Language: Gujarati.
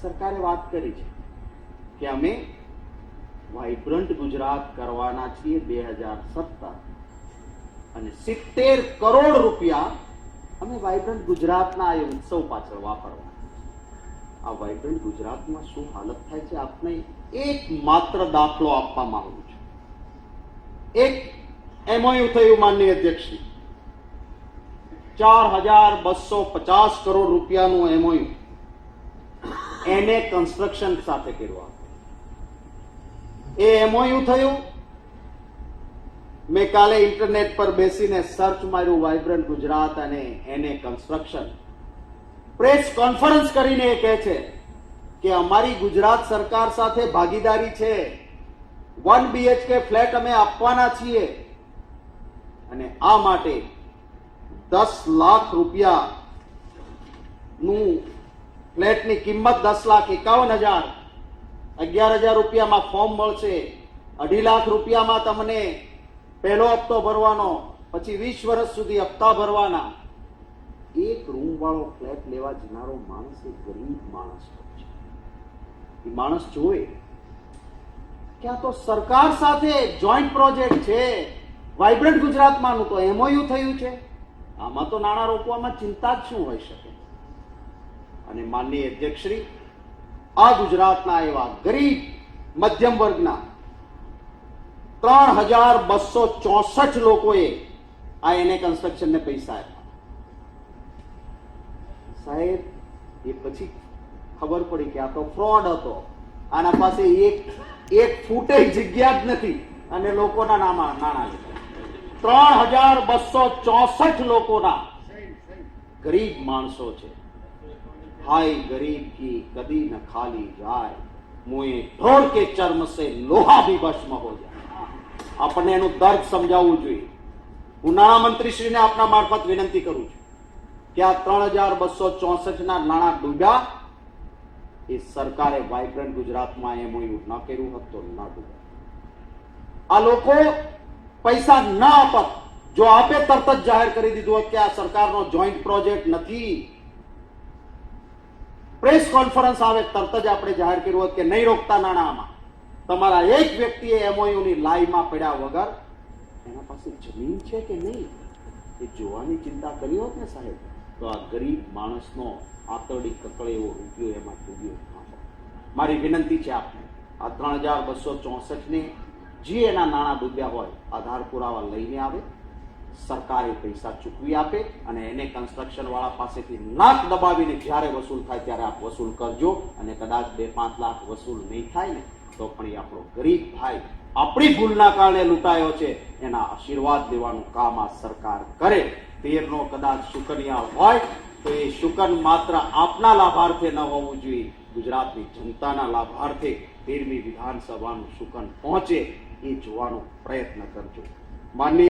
સરકારે વાત કરી છે કે અમે વાઇબ્રન્ટ ગુજરાત કરવાના છીએ 2017 અને 70 કરોડ રૂપિયા અમે વાઇબ્રન્ટ ગુજરાતના આ ઉત્સવ પાછળ વાપરવા. આ વાઇબ્રન્ટ ગુજરાતમાં શું હાલત થાય છે આપને એક માત્ર દાખલો આપવા માંગુ છું. એક એમઓયુ થયું માનનીય અધ્યક્ષશ્રી, 4250 કરોડ રૂપિયાનું એમઓયુ એને કન્સ્ટ્રક્શન સાથે કર્યું. એ એમઓયુ થયું. મેં કાલે ઇન્ટરનેટ પર બેસીને સર્ચ માર્યું વાઇબ્રન્ટ ગુજરાત અને એને કન્સ્ટ્રક્શન. પ્રેસ કોન્ફરન્સ કરીને એ કહે છે કે અમારી ગુજરાત સરકાર સાથે ભાગીદારી છે, 1 BHK ફ્લેટ અમે આપવાના છીએ અને આ માટે 10 લાખ રૂપિયા નું ફ્લેટની કિંમત 10,51,000, 11,000 રૂપિયામાં ફોર્મ મળશે, 2.5 લાખ રૂપિયામાં તમને પહેલો હપ્તો ભરવાનો, પછી 20 વર્ષ સુધી હપ્તા ભરવાના. એક રૂમ વાળો ફ્લેટ લેવા જનારો માણસ એક ગરીબ માણસ છે. એ માણસ જોવે કે આ તો સરકાર સાથે જોઈન્ટ પ્રોજેક્ટ છે, વાઇબ્રન્ટ ગુજરાતમાંનું તો એમઓયુ થયું છે, આમાં તો નાણાં રોકવામાં ચિંતા જ શું હોઈ શકે. અને માનનીય અધ્યક્ષશ્રી, આ ગુજરાતના એવા ગરીબ મધ્યમ વર્ગના 3264 લોકોએ આ એને કન્સ્ટ્રક્શનને પૈસા આપ્યા. સાહેબ, એ પછી ખબર પડી કે આ તો ફ્રોડ હતો. આના પાસે એક ફૂટે જગ્યા જ નથી અને લોકોના નાણાં લીધા. 3264 લોકોના ગરીબ માણસો છે. हाय गरीब की कदी न खाली जाए, मुए ढोर के चर्म से लोहा भी भस्म हो जाए. આપણને એનું દર્દ સમજાવવું જોઈએ. હું નાણામંત્રીશ્રીને આપના મારફત વિનંતી કરું છું કે આ 3264 ના નાણાં ડૂબ્યા એ સરકારે વાઇબ્રન્ટ ગુજરાતમાં એમઓયુ ન કર્યું હોત તો ન ડૂબ્યા. આ લોકો પૈસા ન આપત, જો આપે તરત જ જાહેર કરી દીધું હોત કે આ સરકારનો જોઈન્ટ પ્રોજેક્ટ નથી, પ્રેસ કોન્ફરન્સ આવે તરત જ આપણે જાહેર કર્યું હોત કે નહીં રોકતા નાણાંમાં, તમારા એક વ્યક્તિએ એમઓયુની લાઈમાં પડ્યા વગર એના પાસે જમીન છે કે નહીં એ જોવાની ચિંતા કરી હોત ને સાહેબ, તો આ ગરીબ માણસનો આતરડી કકળે એવો રૂપિયો એમાં ડૂબ્યો ન હોત. મારી વિનંતી છે આપને, આ 3264 ને જે એના નાણાં ડૂબ્યા હોય આધાર પુરાવા લઈને આવે, સરકારે પૈસા ચૂકવી આપે અને એને કન્સ્ટ્રક્શન વાળા પાસેથી નાક દબાવીને જ્યારે વસૂલ થાય ત્યારે આપ વસૂલ કરજો. અને કદાચ 2-5 લાખ વસૂલ નહીં થાય ને તો પણ એ આપણો ગરીબ ભાઈ આપણી ભૂલના કારણે લૂંટાયો છે, એના આશીર્વાદ લેવાનું કામ આ સરકાર કરે. 13નો કદાચ શુકનિયા હોય તો એ શુકન માત્ર આપના લાભાર્થે ન હોવું જોઈએ, ગુજરાતની જનતાના લાભાર્થે 13મી વિધાનસભાનું શુકન પહોંચે એ જોવાનો પ્રયત્ન કરજો. માનનીય